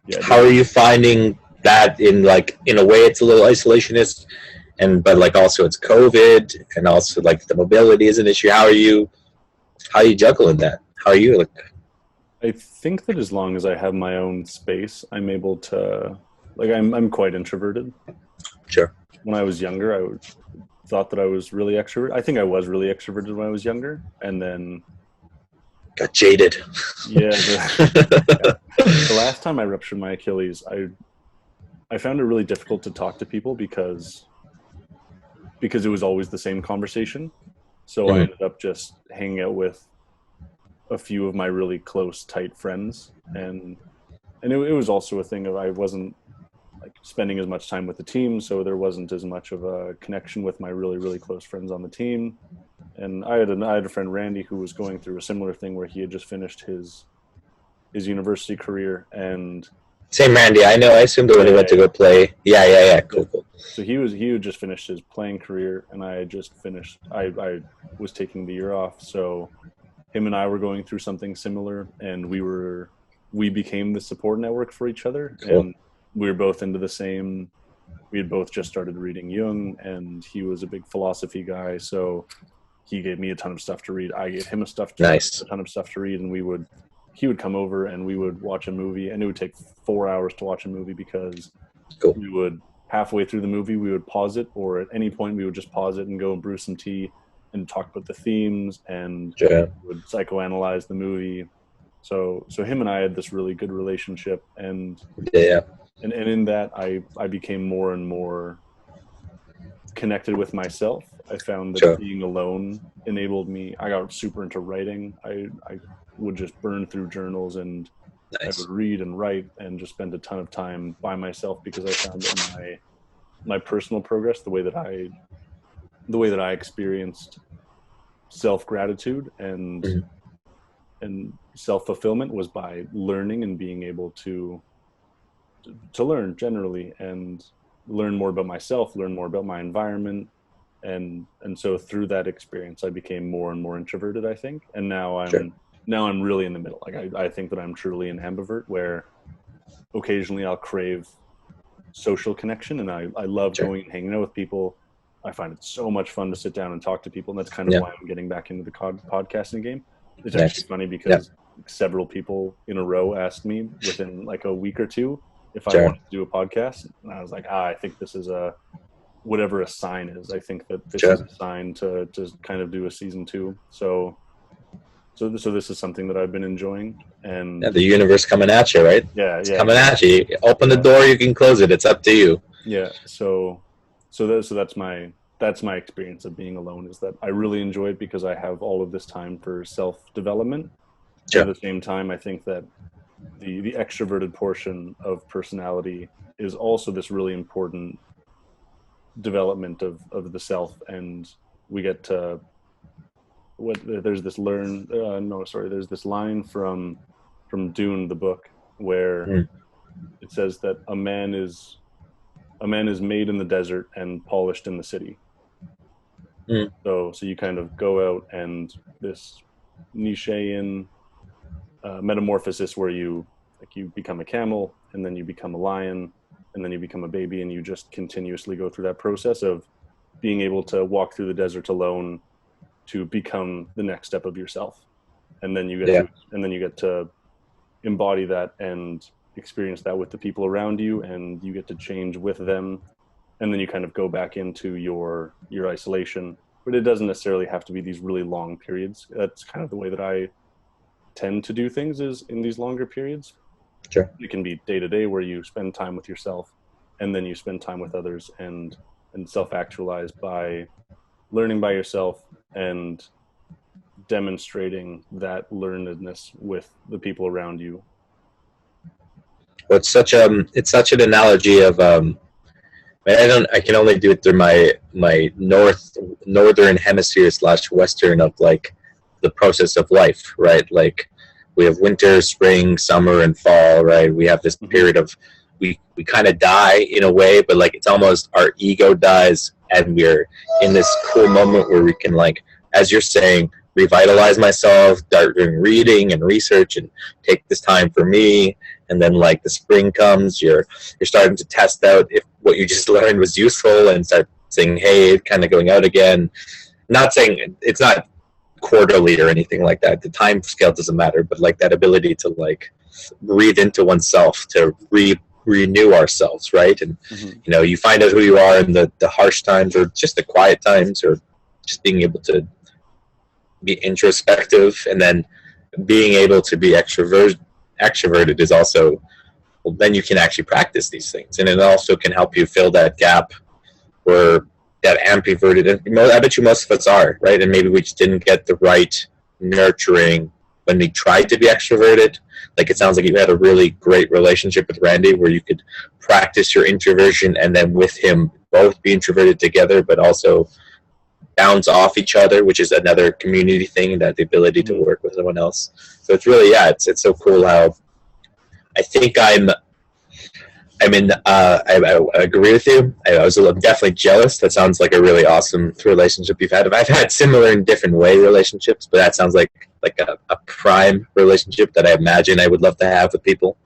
Yeah, How are you finding that in a way it's a little isolationist, but like also it's COVID and also like the mobility is an issue. How are you juggling that? How are you I think that as long as I have my own space, I'm able to, like, I'm quite introverted. sure. When I was younger, thought that I was really extroverted. I think I was really extroverted when I was younger, and then Got jaded. yeah, the last time I ruptured my Achilles, I found it really difficult to talk to people because it was always the same conversation. So I ended up just hanging out with a few of my really close, tight friends, and it was also a thing of I wasn't like spending as much time with the team, so there wasn't as much of a connection with my really, really close friends on the team. And I had a friend, Randy, who was going through a similar thing where he had just finished his university career, and Same Randy. I know. I assumed when he went to go play. Yeah. Cool. so he had just finished his playing career, and I had just finished. I was taking the year off, so him and I were going through something similar, and we became the support network for each other. Cool. And we were both into the same. We had both just started reading Jung, and he was a big philosophy guy, so he gave me a ton of stuff to read. I gave him a ton of stuff to read, and he would come over and we would watch a movie, and it would take 4 hours to watch a movie because we would halfway through the movie we would pause it, or at any point we would just pause it and go and brew some tea and talk about the themes, and would psychoanalyze the movie. So him and I had this really good relationship, and in that I became more and more connected with myself. I found that being alone enabled me. I got super into writing. I would just burn through journals, and I would read and write and just spend a ton of time by myself, because I found that my personal progress, the way that I experienced self-gratitude and self-fulfillment was by learning and being able to learn generally, and learn more about myself, learn more about my environment. And so through that experience, I became more and more introverted, I think. And now I'm really in the middle. Like I think that I'm truly an ambivert, where occasionally I'll crave social connection, and I love going and hanging out with people. I find it so much fun to sit down and talk to people, and that's kind of why I'm getting back into the podcasting game. It's actually funny because several people in a row asked me within like a week or two if I wanted to do a podcast, and I was like, I think this is whatever a sign is. I think that this is a sign to kind of do a season 2. So this is something that I've been enjoying, and the universe coming at you, right? It's coming at you. You open the door, you can close it. It's up to you. Yeah. So that's my experience of being alone, is that I really enjoy it because I have all of this time for self-development. At the same time, I think that the extroverted portion of personality is also this really important development of the self, and we get to there's this line from Dune, the book, where it says that a man is made in the desert and polished in the city. So you kind of go out, and this Nietzschean metamorphosis where you become a camel, and then you become a lion, and then you become a baby, and you just continuously go through that process of being able to walk through the desert alone to become the next step of yourself. And then you get to embody that and experience that with the people around you, and you get to change with them, and then you kind of go back into your isolation. But it doesn't necessarily have to be these really long periods. That's kind of the way that I tend to do things, is in these longer periods. It can be day to day, where you spend time with yourself, and then you spend time with others, and self-actualize by learning by yourself and demonstrating that learnedness with the people around you. Well, it's such an analogy of I can only do it through my northern hemisphere / western of like the process of life, right? Like we have winter, spring, summer, and fall, right? We have this period of we kind of die in a way, but like it's almost our ego dies, and we're in this cool moment where we can, like, as you're saying, revitalize myself, start doing reading and research, and take this time for me, and then like the spring comes, you're starting to test out if what you just learned was useful, and start saying, hey, kind of going out again. Not saying it's not quarterly or anything like that. The time scale doesn't matter, but like that ability to like breathe into oneself, to renew ourselves, right? And you know, you find out who you are in the harsh times, or just the quiet times, or just being able to be introspective, and then being able to be extroverted is also, well, then you can actually practice these things, and it also can help you fill that gap where that ambiverted, and I bet you most of us are, right? And maybe we just didn't get the right nurturing when we tried to be extroverted. Like it sounds like you had a really great relationship with Randy where you could practice your introversion and then with him both be introverted together, but also bounce off each other, which is another community thing, that the ability to work with someone else. So it's really, yeah, it's so cool how I think I agree with you. I'm definitely jealous. That sounds like a really awesome relationship you've had. I've had similar in different way relationships, but that sounds like a prime relationship that I imagine I would love to have with people.